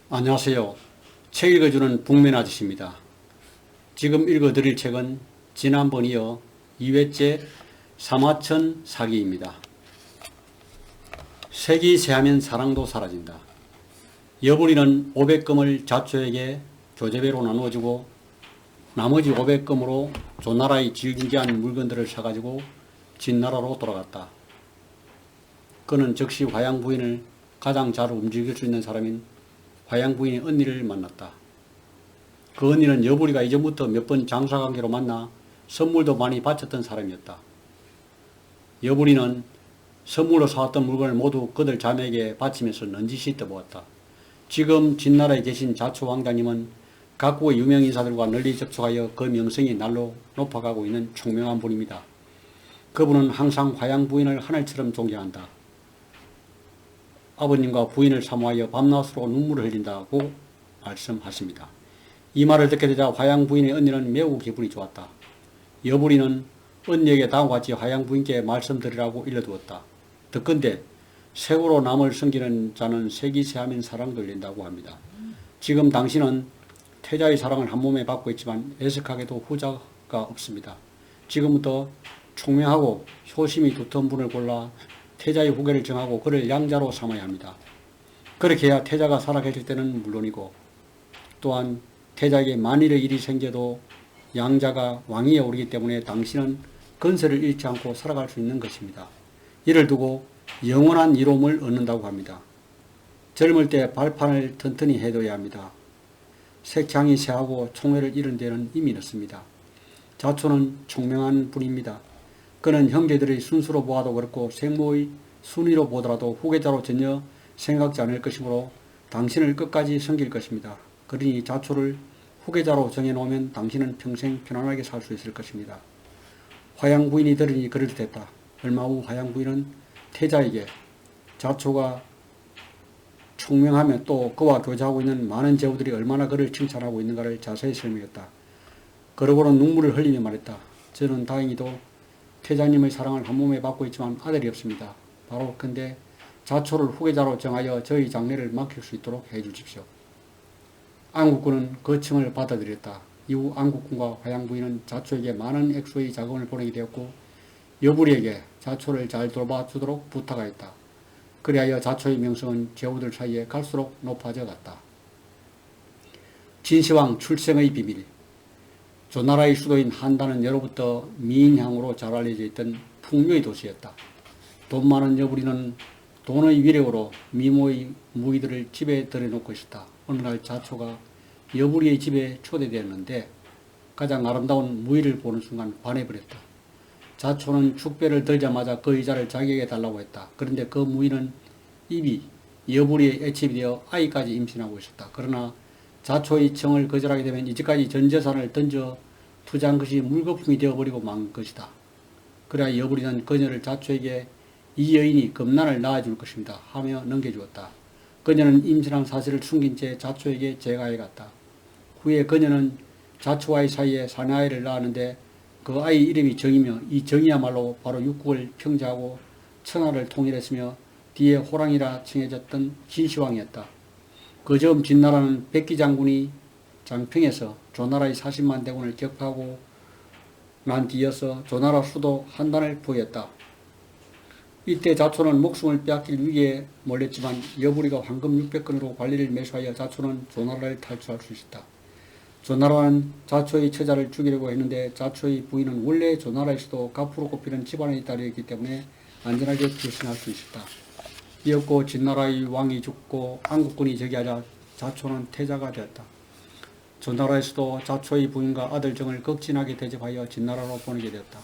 안녕하세요. 책 읽어주는 북면 아저씨입니다. 지금 읽어드릴 책은 지난번 이어 2회째 사마천 사기입니다. 색이 새하면 사랑도 사라진다. 여부리는 500금을 자초에게 교재배로 나누어주고 나머지 500금으로 조나라의 질긴기한 물건들을 사가지고 진나라로 돌아갔다. 그는 즉시 화양 부인을 가장 잘 움직일 수 있는 사람인 화양 부인의 언니를 만났다. 그 언니는 여부리가 이전부터 몇 번 장사관계로 만나 선물도 많이 바쳤던 사람이었다. 여부리는 선물로 사왔던 물건을 모두 그들 자매에게 바치면서 넌지시 떠보았다. 지금 진나라에 계신 자초 왕자님은 각국의 유명 인사들과 널리 접촉하여 그 명성이 날로 높아가고 있는 총명한 분입니다. 그분은 항상 화양 부인을 하늘처럼 존경한다. 아버님과 부인을 사모하여 밤낮으로 눈물을 흘린다고 말씀하십니다. 이 말을 듣게 되자 화양 부인의 언니는 매우 기분이 좋았다. 여부리는 언니에게 다음과 같이 화양 부인께 말씀드리라고 일러두었다. 듣건대 색으로 남을 섬기는 자는 색이 새하면 사랑 걸린다고 합니다. 지금 당신은 태자의 사랑을 한 몸에 받고 있지만 애석하게도 후자가 없습니다. 지금부터 총명하고 효심이 두터운 분을 골라 태자의 후계를 정하고 그를 양자로 삼아야 합니다. 그렇게 해야 태자가 살아계실 때는 물론이고 또한 태자에게 만일의 일이 생겨도 양자가 왕위에 오르기 때문에 당신은 건세를 잃지 않고 살아갈 수 있는 것입니다. 이를 두고 영원한 이로움을 얻는다고 합니다. 젊을 때 발판을 튼튼히 해둬야 합니다. 색향이 새하고 총회를 잃은 데는 이미 늦습니다. 자초는 총명한 분입니다. 그는 형제들의 순수로 보아도 그렇고 생모의 순위로 보더라도 후계자로 전혀 생각지 않을 것이므로 당신을 끝까지 섬길 것입니다. 그러니 자초를 후계자로 정해놓으면 당신은 평생 편안하게 살 수 있을 것입니다. 화양 부인이 들으니 그럴듯했다. 얼마 후 화양 부인은 태자에게 자초가 총명하며 또 그와 교제하고 있는 많은 제후들이 얼마나 그를 칭찬하고 있는가를 자세히 설명했다. 그러고는 눈물을 흘리며 말했다. 저는 다행히도 태자님의 사랑을 한 몸에 받고 있지만 아들이 없습니다. 바로 근데 자초를 후계자로 정하여 저희 장례를 맡길 수 있도록 해주십시오. 안국군은 그 청을 받아들였다. 이후 안국군과 화양 부인은 자초에게 많은 액수의 자금을 보내게 되었고 여부리에게 자초를 잘 돌봐 주도록 부탁하였다. 그리하여 자초의 명성은 제후들 사이에 갈수록 높아져 갔다. 진시황 출생의 비밀. 조나라의 수도인 한단은 예로부터 미인향으로 잘 알려져 있던 풍류의 도시였다. 돈 많은 여부리는 돈의 위력으로 미모의 무의들을 집에 들여놓고 있었다. 어느 날 자초가 여부리의 집에 초대되었는데 가장 아름다운 무의를 보는 순간 반해버렸다. 자초는 축배를 들자마자 그 의자를 자기에게 달라고 했다. 그런데 그 무의는 입이 여부리의 애집이 되어 아이까지 임신하고 있었다. 그러나 자초의 청을 거절하게 되면 이제까지 전 재산을 던져 투자한 것이 물거품이 되어버리고 만 것이다. 그래야 여부리는 그녀를 자초에게 이 여인이 금난을 낳아줄 것입니다 하며 넘겨주었다. 그녀는 임신한 사실을 숨긴 채 자초에게 제가해 갔다. 후에 그녀는 자초와의 사이에 사내아이를 낳았는데 그 아이 이름이 정이며 이 정이야말로 바로 육국을 평정하고 천하를 통일했으며 뒤에 호랑이라 칭해졌던 진시황이었다. 그 즈음 진나라는 백기 장군이 장평에서 조나라의 40만 대군을 격파하고 난 뒤이어서 조나라 수도 한단을 포위했다. 이때 자초는 목숨을 빼앗길 위기에 몰렸지만 여부리가 황금 600건으로 관리를 매수하여 자초는 조나라를 탈출할 수 있었다. 조나라는 자초의 처자를 죽이려고 했는데 자초의 부인은 원래 조나라에서도 갑부로 꼽히는 집안의 딸이었기 때문에 안전하게 출신할 수 있었다. 이었고 진나라의 왕이 죽고 안국군이 저기하자 자초는 태자가 되었다. 조나라에서도 자초의 부인과 아들 정을 극진하게 대접하여 진나라로 보내게 되었다.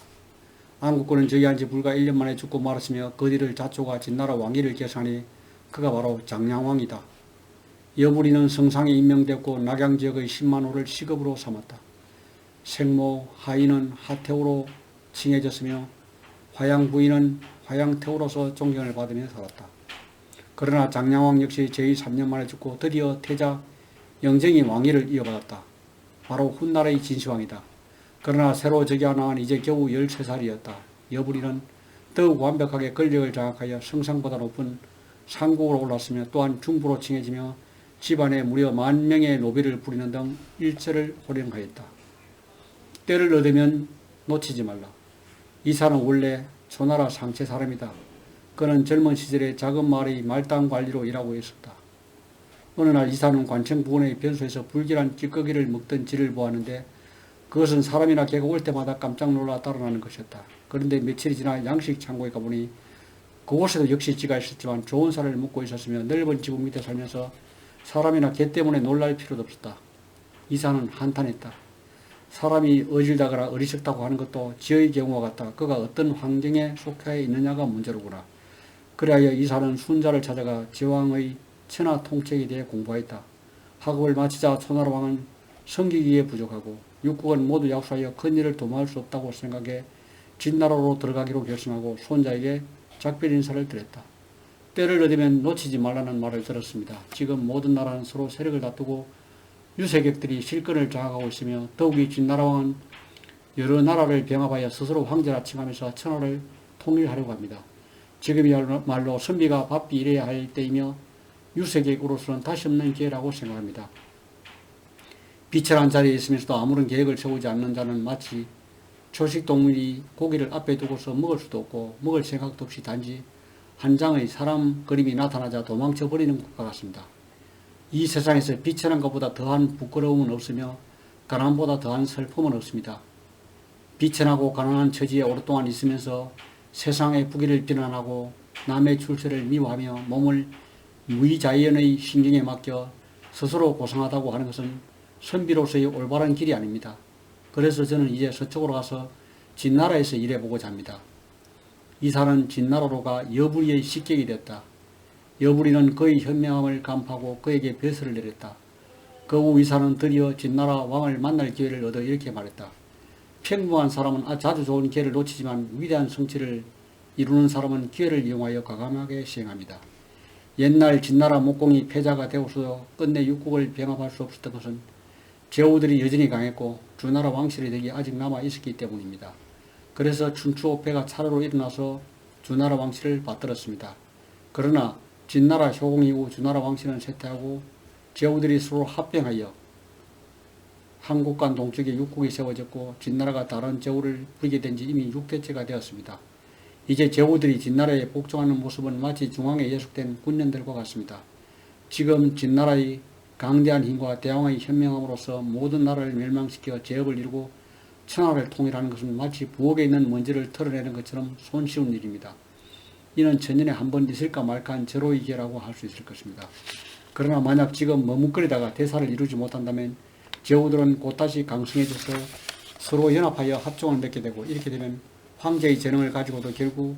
안국군은 저기한 지 불과 1년 만에 죽고 말았으며 그 뒤를 자초가 진나라 왕위를 계승하니 그가 바로 장량왕이다. 여부리는 성상에 임명되었고 낙양지역의 10만호를 시급으로 삼았다. 생모 하인은 하태우로 칭해졌으며 화양 부인은 화양태우로서 존경을 받으며 살았다. 그러나 장량왕 역시 제3년 만에 죽고 드디어 태자 영쟁이 왕위를 이어받았다. 바로 훗날의 진시황이다. 그러나 새로 즉위한 왕은 이제 겨우 13살이었다. 여부리는 더욱 완벽하게 권력을 장악하여 성상보다 높은 상국으로 올랐으며 또한 중부로 칭해지며 집안에 무려 10,000명의 노비를 부리는 등 일제를 호령하였다. 때를 얻으면 놓치지 말라. 이사는 원래 초나라 상체 사람이다. 그는 젊은 시절에 작은 마을의 말단 관리로 일하고 있었다. 어느 날 이사는 관청 부근의 변소에서 불길한 찌꺼기를 먹던 쥐를 보았는데 그것은 사람이나 개가 올 때마다 깜짝 놀라 따라나는 것이었다. 그런데 며칠이 지나 양식 창고에 가보니 그곳에도 역시 쥐가 있었지만 좋은 살을 먹고 있었으며 넓은 지붕 밑에 살면서 사람이나 개 때문에 놀랄 필요도 없었다. 이사는 한탄했다. 사람이 어질다거나 어리석다고 하는 것도 쥐의 경우와 같다. 그가 어떤 환경에 속해 있느냐가 문제로구나. 그리하여 이사는 순자를 찾아가 제왕의 천하 통책에 대해 공부하였다. 학업을 마치자 초나라 왕은 섬기기에 부족하고 육국은 모두 약수하여 큰일을 도모할 수 없다고 생각해 진나라로 들어가기로 결심하고 손자에게 작별 인사를 드렸다. 때를 얻으면 놓치지 말라는 말을 들었습니다. 지금 모든 나라는 서로 세력을 다투고 유세객들이 실권을 장악하고 있으며 더욱이 진나라 왕은 여러 나라를 병합하여 스스로 황제라 칭하면서 천하를 통일하려고 합니다. 지금이야말로 선비가 바삐 일해야 할 때이며 유세객으로서는 다시 없는 기회라고 생각합니다. 비천한 자리에 있으면서도 아무런 계획을 세우지 않는 자는 마치 초식동물이 고기를 앞에 두고서 먹을 수도 없고 먹을 생각도 없이 단지 한 장의 사람 그림이 나타나자 도망쳐버리는 것과 같습니다. 이 세상에서 비천한 것보다 더한 부끄러움은 없으며 가난보다 더한 슬픔은 없습니다. 비천하고 가난한 처지에 오랫동안 있으면서 세상의 부귀를 비난하고 남의 출세를 미워하며 몸을 무의자연의 신경에 맡겨 스스로 고상하다고 하는 것은 선비로서의 올바른 길이 아닙니다. 그래서 저는 이제 서쪽으로 가서 진나라에서 일해보고자 합니다. 이사는 진나라로 가 여부리의 식객이 되었다. 여부리는 그의 현명함을 간파하고 그에게 벼슬을 내렸다. 그 후 이사는 드디어 진나라 왕을 만날 기회를 얻어 이렇게 말했다. 평범한 사람은 자주 좋은 기회를 놓치지만 위대한 성취를 이루는 사람은 기회를 이용하여 과감하게 시행합니다. 옛날 진나라 목공이 패자가 되어서도 끝내 육국을 병합할 수 없었던 것은 제후들이 여전히 강했고 주나라 왕실의 덕이 아직 남아 있었기 때문입니다. 그래서 춘추오패가 차례로 일어나서 주나라 왕실을 받들었습니다. 그러나 진나라 효공 이후 주나라 왕실은 쇠퇴하고 제후들이 서로 합병하여 한국과 동쪽에 육국이 세워졌고 진나라가 다른 제후를 부리게 된 지 이미 6대째가 되었습니다. 이제 제후들이 진나라에 복종하는 모습은 마치 중앙에 예속된 군년들과 같습니다. 지금 진나라의 강대한 힘과 대왕의 현명함으로써 모든 나라를 멸망시켜 제업을 이루고 천하를 통일하는 것은 마치 부엌에 있는 먼지를 털어내는 것처럼 손쉬운 일입니다. 이는 천년에 한 번 있을까 말까한 절호의 기회라고 할 수 있을 것입니다. 그러나 만약 지금 머뭇거리다가 대사를 이루지 못한다면 제후들은 곧 다시 강성해져서 서로 연합하여 합종을 맺게 되고 이렇게 되면 황제의 재능을 가지고도 결국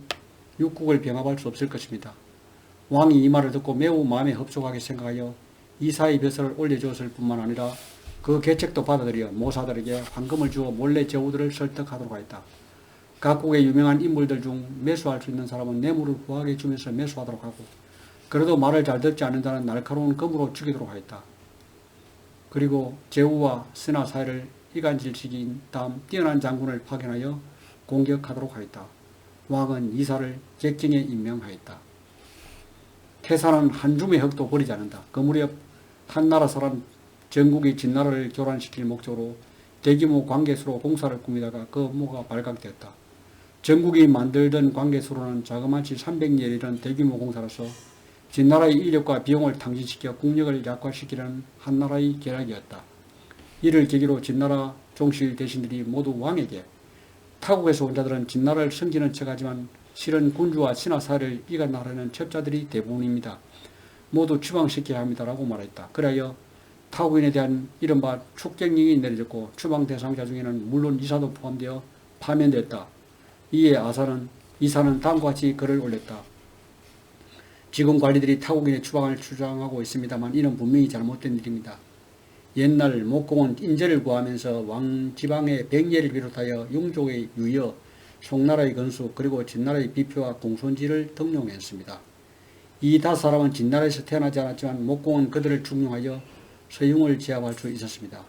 육국을 병합할 수 없을 것입니다. 왕이 이 말을 듣고 매우 마음에 흡족하게 생각하여 이사의 벼슬을 올려주었을 뿐만 아니라 그 계책도 받아들여 모사들에게 황금을 주어 몰래 제후들을 설득하도록 하였다. 각국의 유명한 인물들 중 매수할 수 있는 사람은 뇌물을 후하게 주면서 매수하도록 하고 그래도 말을 잘 듣지 않는 자는 날카로운 검으로 죽이도록 하였다. 그리고 제후와 스나 사이를 이간질시킨 다음 뛰어난 장군을 파견하여 공격하도록 하였다. 왕은 이사를 객경에 임명하였다. 태사는 한 줌의 흙도 버리지 않는다. 그 무렵 한나라 사람 전국이 진나라를 교란시킬 목적으로 대규모 관계수로 공사를 꾸미다가 그 업무가 발각되었다. 전국이 만들던 관계수로는 자그마치 300리에 이르는 대규모 공사로서 진나라의 인력과 비용을 탕진시켜 국력을 약화시키려는 한나라의 계략이었다. 이를 계기로 진나라 종실 대신들이 모두 왕에게 타국에서 온 자들은 진나라를 섬기는 척하지만 실은 군주와 신하 사이를 이간하려는 첩자들이 대부분입니다. 모두 추방시켜야 합니다라고 말했다. 그래야 타국인에 대한 이른바 축경령이 내려졌고 추방 대상자 중에는 물론 이사도 포함되어 파면됐다. 이에 이사는 다음과 같이 글을 올렸다. 지금 관리들이 타국인의 추방을 주장하고 있습니다만 이는 분명히 잘못된 일입니다. 옛날 목공은 인재를 구하면서 왕지방의 백예를 비롯하여 용족의 유여, 송나라의 건수 그리고 진나라의 비표와 공손지를 등용했습니다. 이 5사람은 진나라에서 태어나지 않았지만 목공은 그들을 중용하여 서용을 제압할 수 있었습니다.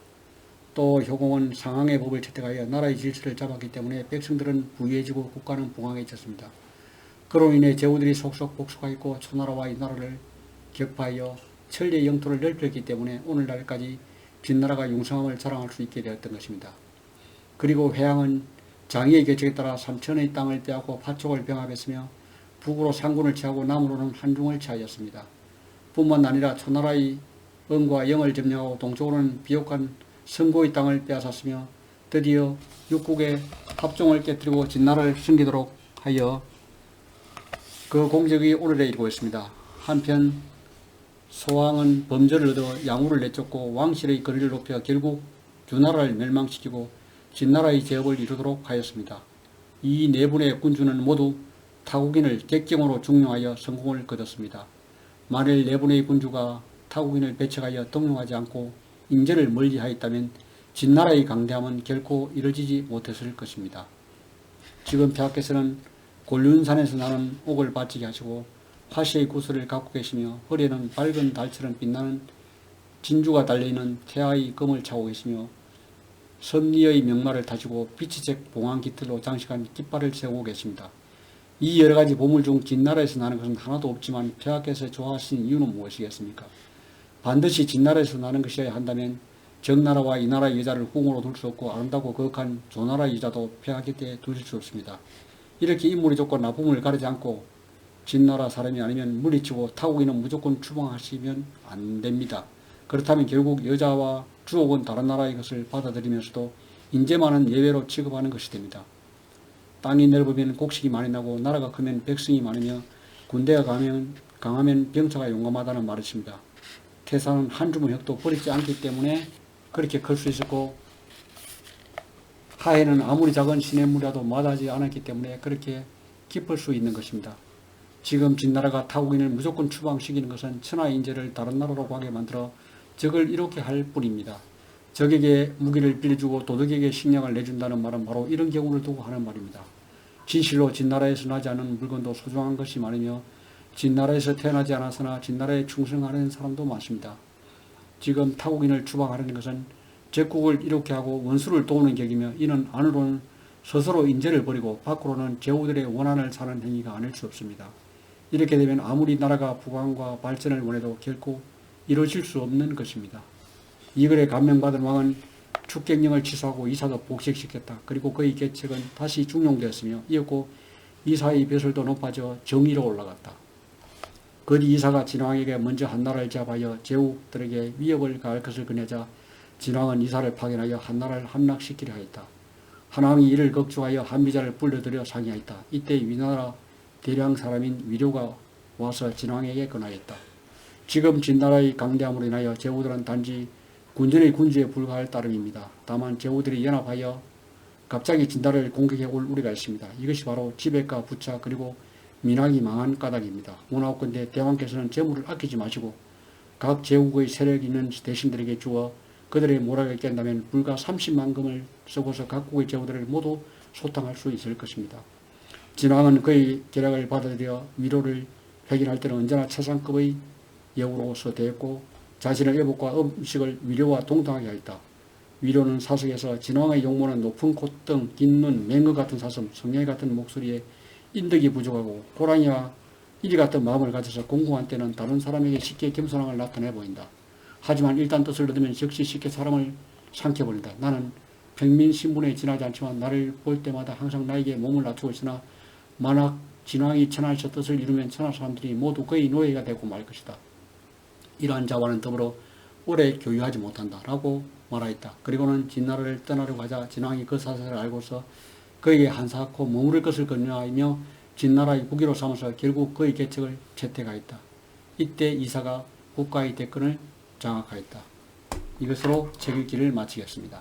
또 효공은 상항의 법을 채택하여 나라의 질서를 잡았기 때문에 백성들은 부유해지고 국가는 부강해졌습니다. 그로 인해 제후들이 속속 복속하였고 초나라와 이 나라를 격파하여 천리의 영토를 넓혔기 때문에 오늘날까지 진나라가 융성함을 자랑할 수 있게 되었던 것입니다. 그리고 회양은 장의의 계책에 따라 삼천의 땅을 빼앗고 파촉을 병합했으며 북으로 상군을 취하고 남으로는 한중을 취하였습니다. 뿐만 아니라 초나라의 은과 영을 점령하고 동쪽으로는 비옥한 성고의 땅을 빼앗았으며 드디어 육국의 합종을 깨뜨리고 진나라를 숨기도록 하여 그 공적이 오늘에 이르고 있습니다. 한편 소왕은 범죄를 얻어 양우를 내쫓고 왕실의 거리를 높여 결국 주나라를 멸망시키고 진나라의 제업을 이루도록 하였습니다. 이 네 분의 군주는 모두 타국인을 객경으로 중용하여 성공을 거뒀습니다. 만일 네 분의 군주가 타국인을 배척하여 동용하지 않고 인재를 멀리하였다면 진나라의 강대함은 결코 이루어지지 못했을 것입니다. 지금 폐하께서는 곤륜산에서 나는 옥을 바치게 하시고 화시의 구슬을 갖고 계시며 허리에는 밝은 달처럼 빛나는 진주가 달려있는 태아의 금을 차고 계시며 섭리의 명마를 타시고 비치색 봉황 깃털로 장식한 깃발을 세우고 계십니다. 이 여러가지 보물 중 진나라에서 나는 것은 하나도 없지만 폐하께서 좋아하신 이유는 무엇이겠습니까? 반드시 진나라에서 나는 것이어야 한다면 정나라와 이 나라의 여자를 궁으로 둘 수 없고 아름답고 거룩한 조나라의 여자도 폐하 곁에 두실 수 없습니다. 이렇게 인물이 좋고 나쁨을 가리지 않고 진나라 사람이 아니면 물리치고 타국인은 무조건 추방하시면 안 됩니다. 그렇다면 결국 여자와 주옥은 다른 나라의 것을 받아들이면서도 인재 많은 예외로 취급하는 것이 됩니다. 땅이 넓으면 곡식이 많이 나고 나라가 크면 백성이 많으며 군대가 강하면 병차가 용감하다는 말이 있습니다. 태산은 한 주먹 흙도 버리지 않기 때문에 그렇게 클 수 있었고 하해는 아무리 작은 시냇물이라도 마다하지 않았기 때문에 그렇게 깊을 수 있는 것입니다. 지금 진나라가 타국인을 무조건 추방시키는 것은 천하의 인재를 다른 나라로 가게 만들어 적을 이롭게 할 뿐입니다. 적에게 무기를 빌려주고 도덕에게 식량을 내준다는 말은 바로 이런 경우를 두고 하는 말입니다. 진실로 진나라에서 나지 않은 물건도 소중한 것이 많으며 진나라에서 태어나지 않았으나 진나라에 충성하는 사람도 많습니다. 지금 타국인을 추방하려는 것은 적국을 이롭게 하고 원수를 도우는 격이며 이는 안으로는 스스로 인재를 버리고 밖으로는 제후들의 원한을 사는 행위가 아닐 수 없습니다. 이렇게 되면 아무리 나라가 부강과 발전을 원해도 결코 이루어질 수 없는 것입니다. 이글에 감명받은 왕은 축객령을 취소하고 이사도 복직시켰다. 그리고 그의 계책은 다시 중용되었으며 이었고 이사의 벼슬도 높아져 정의로 올라갔다. 그리 이사가 진왕에게 먼저 한나라를 제압하여 제후들에게 위협을 가할 것을 권하자 진왕은 이사를 파견하여 한나라를 함락시키려 하였다. 한왕이 이를 걱정하여 한비자를 불러들여 상의하였다. 이때 위나라 대량 사람인 위료가 와서 진왕에게 권하였다. 지금 진나라의 강대함으로 인하여 제후들은 단지 군전의 군주에 불과할 따름입니다. 다만 제후들이 연합하여 갑자기 진나라를 공격해 올 우리가 있습니다. 이것이 바로 지배가 부차 그리고 민왕이 망한 까닭입니다. 원하옵건대 대왕께서는 재물을 아끼지 마시고 각 제국의 세력 있는 대신들에게 주어 그들의 모락을 깬다면 불과 30만 금을 쓰고서 각국의 제후들을 모두 소탕할 수 있을 것입니다. 진왕은 그의 계략을 받아들여 위로를 회견할 때는 언제나 최상급의 여우로서 대했고 자신의 애복과 음식을 위로와 동등하게 하였다. 위로는 사석에서 진왕의 용모는 높은 콧등, 긴 눈, 맹거 같은 사슴, 성냥이 같은 목소리에 인덕이 부족하고 호랑이와 이리 같은 마음을 가져서 공공한 때는 다른 사람에게 쉽게 겸손함을 나타내 보인다. 하지만 일단 뜻을 얻으면 즉시 쉽게 사람을 삼켜버린다. 나는 평민 신분에 지나지 않지만 나를 볼 때마다 항상 나에게 몸을 낮추고 있으나 만약 진왕이 천하에서 뜻을 이루면 천하 사람들이 모두 그의 노예가 되고 말 것이다. 이러한 자와는 더불어 오래 교유하지 못한다 라고 말하였다. 그리고는 진나라를 떠나려고 하자 진왕이 그 사실을 알고서 그에게 한사코 머무를 것을 권유하며 진나라의 국위로 삼아서 결국 그의 계책을 채택하였다. 이때 이사가 국가의 대권을 장악하였다. 이것으로 책 읽기를 마치겠습니다.